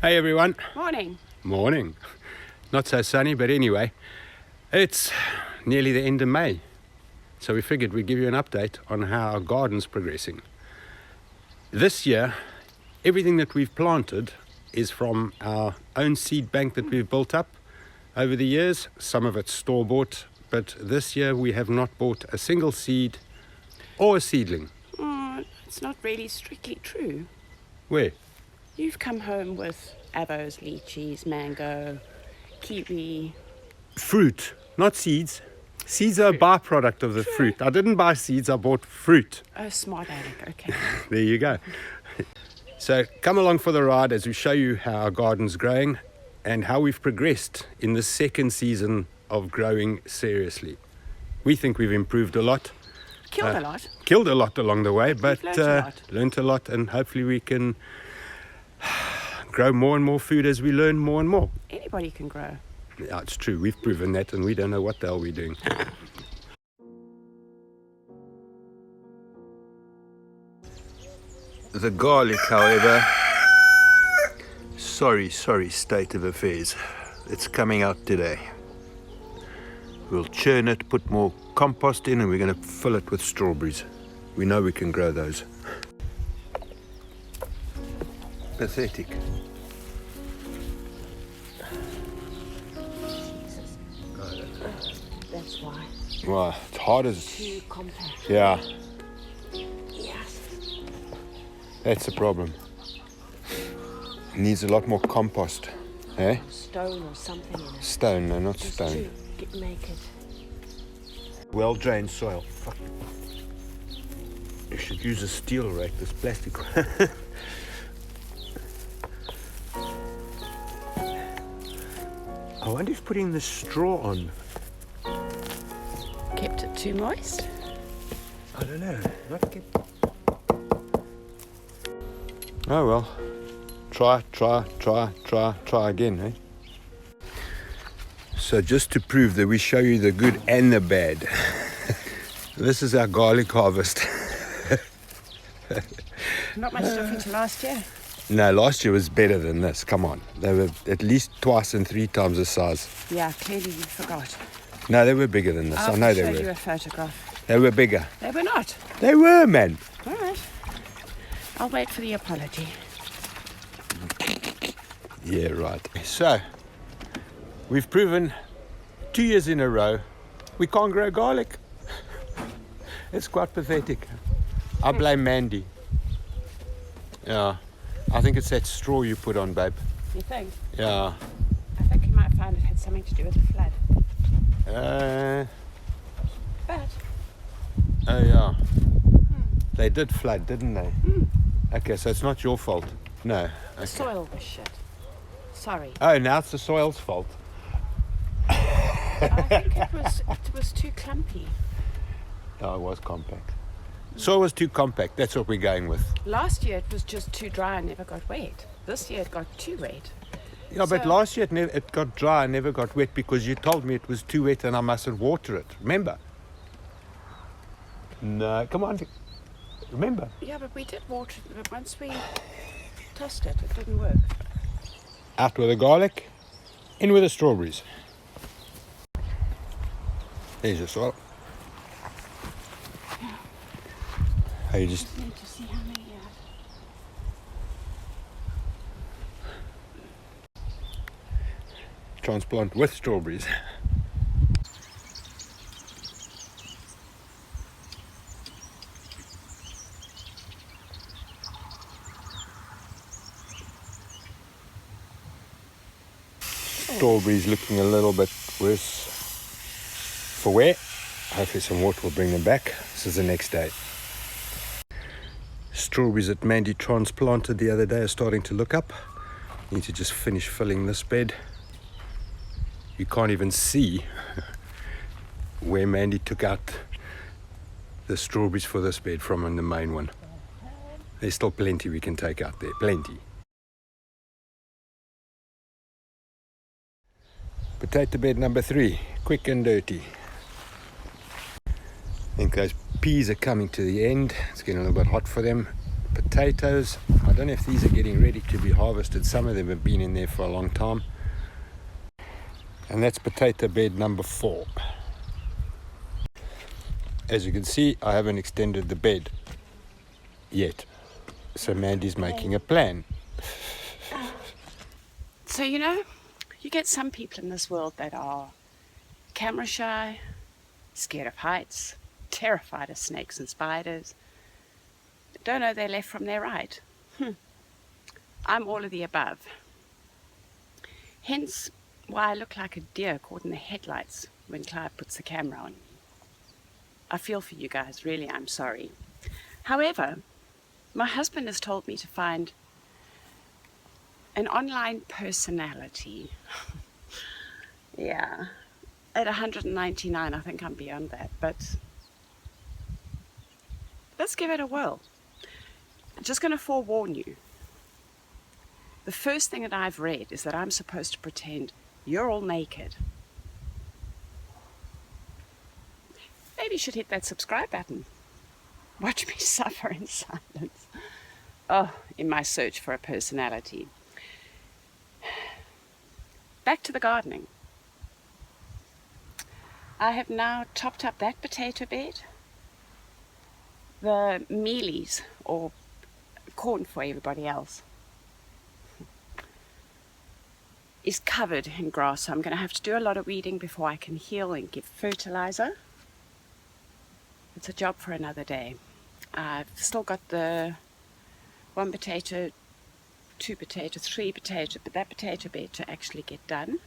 Hey everyone. Morning. Morning. Not so sunny, but anyway, it's nearly the end of May. So we figured we'd give you an update on how our garden's progressing. This year, everything that we've planted is from our own seed bank that we've built up over the years. Some of it's store-bought, but this year we have not bought a single seed or a seedling. Oh, it's not really strictly true. Where? You've come home with avos, lychees, mango, kiwi. Fruit, not seeds. Seeds are a byproduct of the fruit. I didn't buy seeds, I bought fruit. Oh, smart Alec, okay. There you go. So come along for the ride as we show you how our garden's growing and how we've progressed in the second season of growing seriously. We think we've improved a lot. Killed a lot. Killed a lot along the way, but learnt a lot, and hopefully we can grow more and more food as we learn more and more. Anybody can grow. Yeah, it's true. We've proven that, and we don't know what the hell we're doing. The garlic, however, sorry state of affairs. It's coming out today. We'll churn it, put more compost in, and we're going to fill it with strawberries. We know we can grow those. Pathetic. That's why. Well, it's hard as... Too compact. Yeah, Yes. that's the problem. It needs a lot more compost. Eh? Stone or something in it. Stone, no, not Just stone. to make it. Well-drained soil. Fuck. You should use a steel rake, this plastic. I wonder if putting the straw on... Kept it too moist. I don't know. Not kept... Oh well. Try again, eh? So just to prove that we show you the good and the bad, this is our garlic harvest. Not much different to last year. No, last year was better than this. Come on. They were at least twice and 3 times the size. Yeah, clearly you forgot. No, they were bigger than this. I know they I'll show you were. a photograph. They were bigger. They were not. They were, man. All right. I'll wait for the apology. Yeah, right. So, we've proven 2 years in a row we can't grow garlic. It's quite pathetic. I blame Mandy. Yeah, I think it's that straw you put on, babe. You think? Yeah. I think you might find it had something to do with the flood. But Oh yeah. They did flood, didn't they? Okay, so it's not your fault. No. the soil was shit. Sorry. Oh, now it's the soil's fault. I think it was too clumpy. Oh, it was compact. Soil was too compact. That's what we're going with. Last year it was just too dry and never got wet. This year it got too wet. Yeah, but So- last year it got dry and never got wet because you told me it was too wet and I mustn't water it. Remember? No, come on. Remember? Yeah, but we did water it. But once we tossed it, it didn't work. Out with the garlic, in with the strawberries. There's your soil. Oh, you just... Need to see how many you have. transplant with strawberries. Strawberries looking a little bit worse for wear. Hopefully some water will bring them back. This is the next day. Strawberries that Mandy transplanted the other day are starting to look up. Need to just finish filling this bed. You can't even see where Mandy took out the strawberries for this bed from in the main one. There's still plenty we can take out there, plenty. Potato bed number 3, quick and dirty. I think those peas are coming to the end. It's getting a little bit hot for them. Potatoes, I I don't know if these are getting ready to be harvested. Some of them have been in there for a long time. And that's potato bed number 4. As you can see, I haven't extended the bed yet. So Mandy's making a plan. So, you know, you get some people in this world that are camera shy, scared of heights, terrified of snakes and spiders, don't know their left from their right. I'm all of the above. Hence why I look like a deer caught in the headlights when Clive puts the camera on. I feel for you guys, really, I'm sorry. However, my husband has told me to find an online personality. Yeah, at 199, I think I'm beyond that, but let's give it a whirl. I'm just going to forewarn you. The first thing that I've read is that I'm supposed to pretend you're all naked. Maybe you should hit that subscribe button. Watch me suffer in silence. Oh, in my search for a personality. Back to the gardening. I have now topped up that potato bed. The mealies, or corn for everybody else, is covered in grass, so I'm going to have to do a lot of weeding before I can heal and give fertilizer. It's a job for another day. I've still got the 1 potato, 2 potato, 3 potato, but that potato bed to actually get done.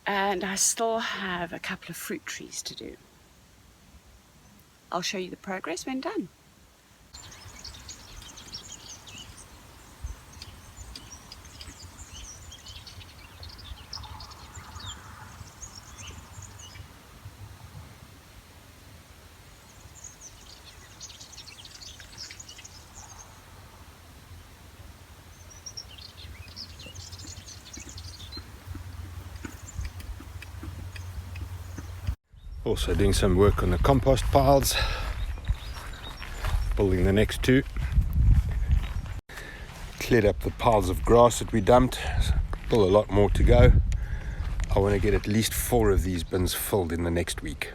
And I still have a couple of fruit trees to do. I'll show you the progress when done. Also doing some work on the compost piles, building the next 2. Cleared up the piles of grass that we dumped, still a lot more to go. I want to get at least 4 of these bins filled in the next week.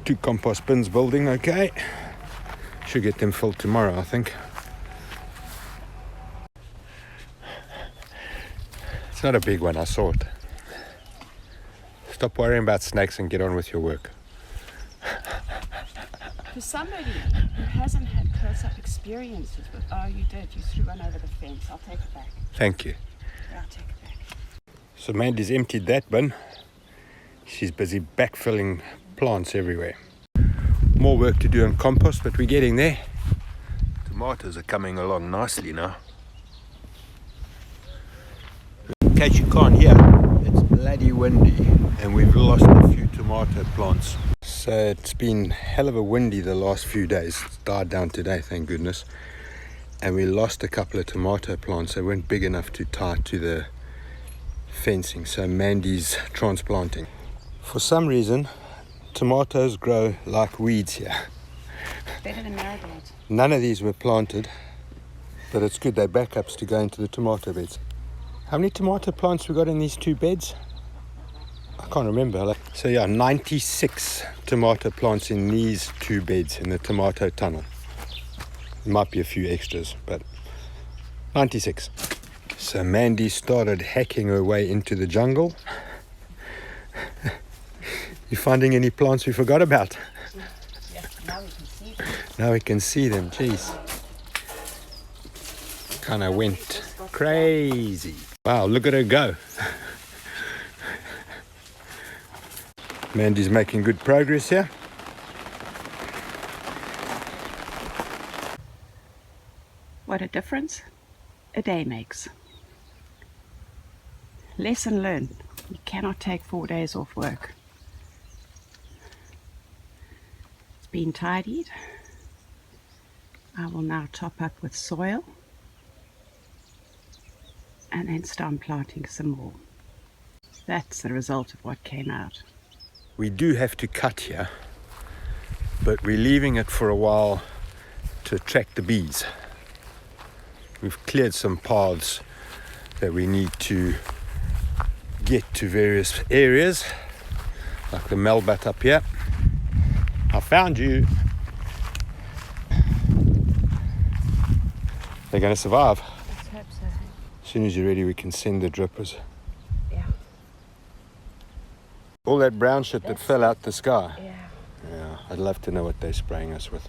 2 compost bins building, okay. Should get them filled tomorrow, I think. It's not a big one, I saw it. Stop worrying about snakes and get on with your work. For somebody who hasn't had close-up experiences with, oh, you did, you threw one over the fence. I'll take it back. Thank you. Yeah, I'll take it back. So Mandy's emptied that bin. She's busy backfilling plants everywhere. More work to do on compost, but we're getting there. Tomatoes are coming along nicely now. In case you can't hear, it's bloody windy and we've lost a few tomato plants. So it's been hell of a windy the last few days. It's died down today, thank goodness. And we lost a couple of tomato plants. They weren't big enough to tie to the fencing, so Mandy's transplanting. For some reason, tomatoes grow like weeds here. Better than marigolds. None of these were planted, but it's good, they're backups to go into the tomato beds. How many tomato plants we got in these 2 beds? I can't remember. So yeah, 96 tomato plants in these 2 beds in the tomato tunnel. There might be a few extras, but 96. So Mandy started hacking her way into the jungle. You finding any plants we forgot about? Yeah, now we can see them. Now we can see them, jeez. Kind of went crazy. Wow, look at her go. Mandy's making good progress here. What a difference a day makes. Lesson learned. You cannot take 4 days off work. It's been tidied. I will now top up with soil and then start planting some more. That's the result of what came out. We do have to cut here, but we're leaving it for a while to attract the bees. We've cleared some paths that we need to get to various areas, like the melbat up here. I found you. They're going to survive. Let's hope so. As soon as you're ready, we can send the drippers. Yeah. All that brown shit that fell out the sky. Yeah. Yeah, I'd love to know what they're spraying us with.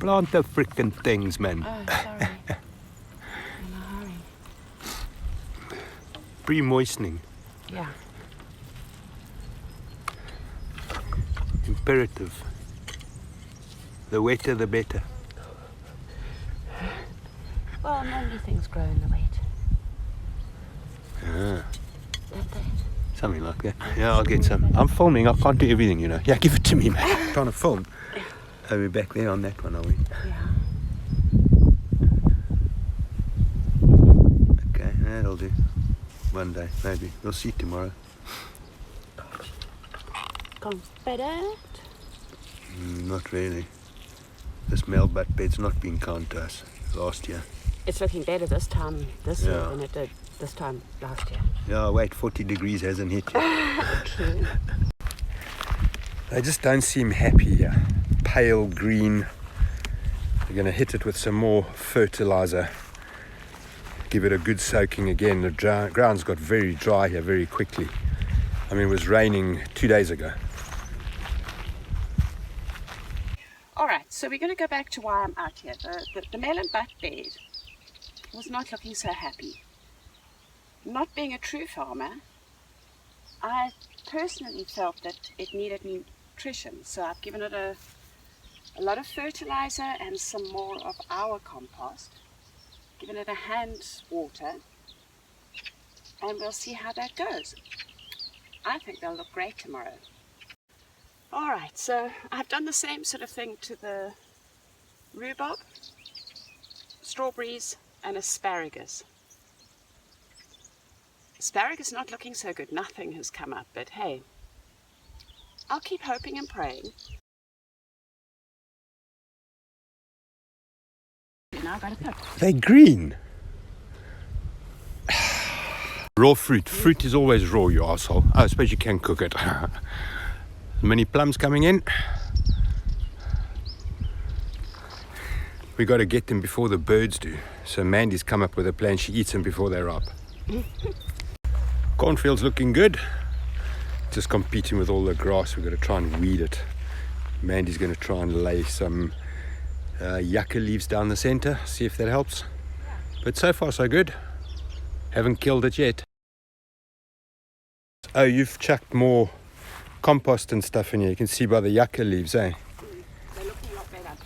Plant the frickin' things, man. Oh, sorry. In a hurry. Pre-moistening. Yeah. Imperative. The wetter, the better. Well, normally things grow in the wet. Ah, Don't they? something like that. Yeah, I'll get some. I'm filming. I can't do everything, you know. Yeah, give it to me, man. I'm trying to film. Are we back there on that one, are we? Yeah. Okay, that'll do. One day, maybe. We'll see tomorrow. Confident? Not really. This melbat bed's not been kind to us last year. It's looking better this time this year Yeah. than it did this time last year. Yeah, wait, 40 degrees hasn't hit yet. True. They just don't seem happy here. Pale green. We're going to hit it with some more fertilizer. Give it a good soaking again. The ground's got very dry here very quickly. I mean, it was raining 2 days ago. All right, so we're going to go back to why I'm out here. The melon butt bed was not looking so happy. Not being a true farmer, I personally felt that it needed nutrition, so I've given it a lot of fertilizer and some more of our compost. Given it a hand water, and we'll see how that goes. I think they'll look great tomorrow. All right, so I've done the same sort of thing to the rhubarb, strawberries, and asparagus. Asparagus not looking so good. Nothing has come up, but hey, I'll keep hoping and praying. Now I've got to cook. They're green. Raw fruit. Fruit is always raw, you arsehole. Oh, I suppose you can cook it. Many plums coming in. We got to get them before the birds do. So Mandy's come up with a plan. She eats them before they're ripe. Cornfield's looking good. Just competing with all the grass. We've got to try and weed it. Mandy's going to try and lay some yucca leaves down the center. See if that helps. But so far so good. Haven't killed it yet. Oh, you've chucked more compost and stuff in here. You can see by the yucca leaves, eh? They're looking a lot better.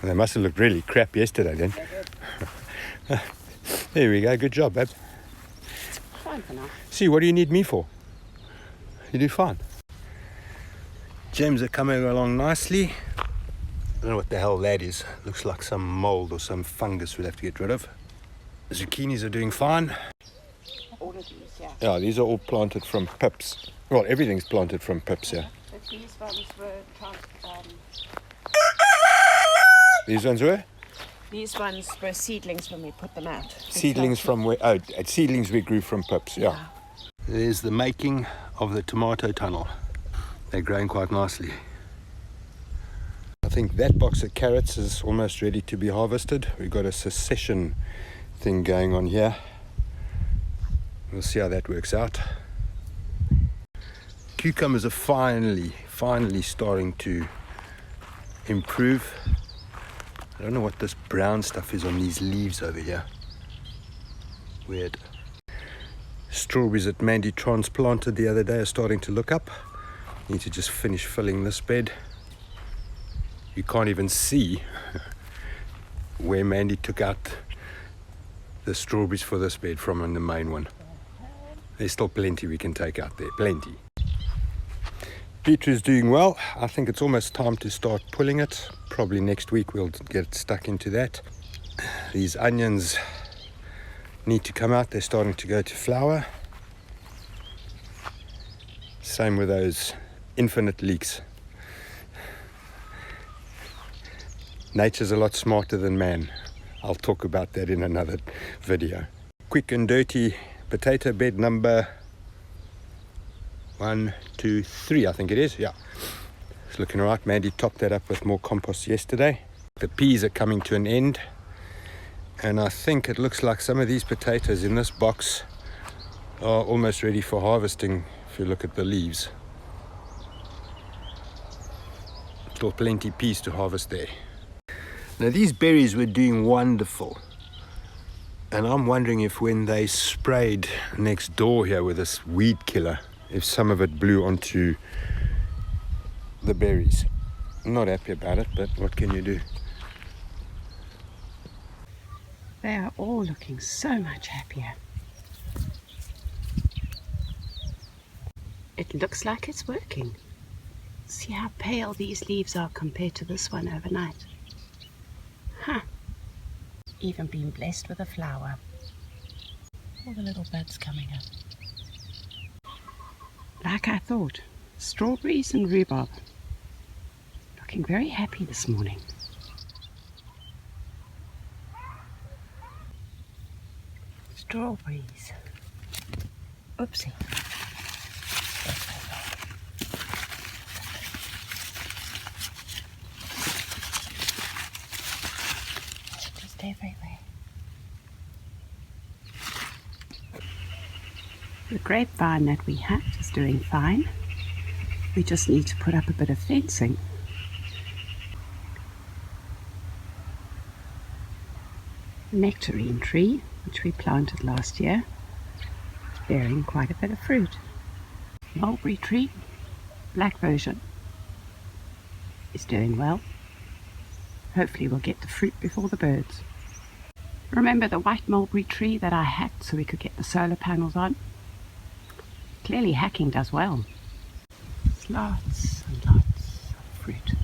They must have looked really crap yesterday then. There we go. Good job, babe. Fine for now. See, what do you need me for? You do fine. Gems are coming along nicely. I don't know what the hell that is. Looks like some mold or some fungus we'll have to get rid of. The zucchinis are doing fine. All of these, yeah. Yeah, these are all planted from pips. Well, everything's planted from pips here. But these ones were These ones were? these ones were seedlings when we put them out. Seedlings from where? Oh, seedlings we grew from pips, yeah. There's the making of the tomato tunnel. They're growing quite nicely. I think that box of carrots is almost ready to be harvested. We've got a succession thing going on here. We'll see how that works out. Cucumbers are finally starting to improve. I don't know what this brown stuff is on these leaves over here. Weird. Strawberries that Mandy transplanted the other day are starting to look up. Need to just finish filling this bed. You can't even see where Mandy took out the strawberries for this bed from on the main one. There's still plenty we can take out there, plenty. Beetroot's doing well. I think it's almost time to start pulling it. Probably next week we'll get stuck into that. These onions need to come out. They're starting to go to flower. Same with those infinite leeks. Nature's a lot smarter than man. I'll talk about that in another video. Quick and dirty potato bed number 1, 2, 3, I think it is. Yeah, it's looking all right. Mandy topped that up with more compost yesterday. The peas are coming to an end, and I think it looks like some of these potatoes in this box are almost ready for harvesting if you look at the leaves. Still plenty peas to harvest there. Now these berries were doing wonderful, and I'm wondering if when they sprayed next door here with this weed killer, if some of it blew onto the berries. I'm not happy about it, but what can you do? They are all looking so much happier. It looks like it's working. See how pale these leaves are compared to this one overnight. Huh. Even been blessed with a flower. All the little buds coming up. Like I thought, strawberries and rhubarb. Looking very happy this morning. Strawberries. Oopsie. Just everywhere. The grapevine that we have is doing fine. We just need to put up a bit of fencing. The nectarine tree, which we planted last year, is bearing quite a bit of fruit. Mulberry tree, black version, is doing well. Hopefully we'll get the fruit before the birds. Remember the white mulberry tree that I hacked so we could get the solar panels on? Clearly hacking does well. There's lots and lots of fruit.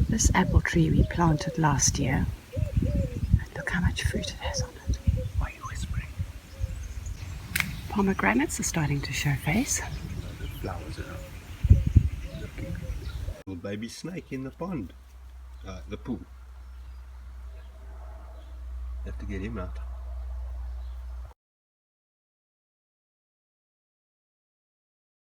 This apple tree we planted last year, and look how much fruit it has on it. Why are you whispering? Pomegranates are starting to show face. The flowers are looking. Little baby snake in the pond, the pool. Have to get him out.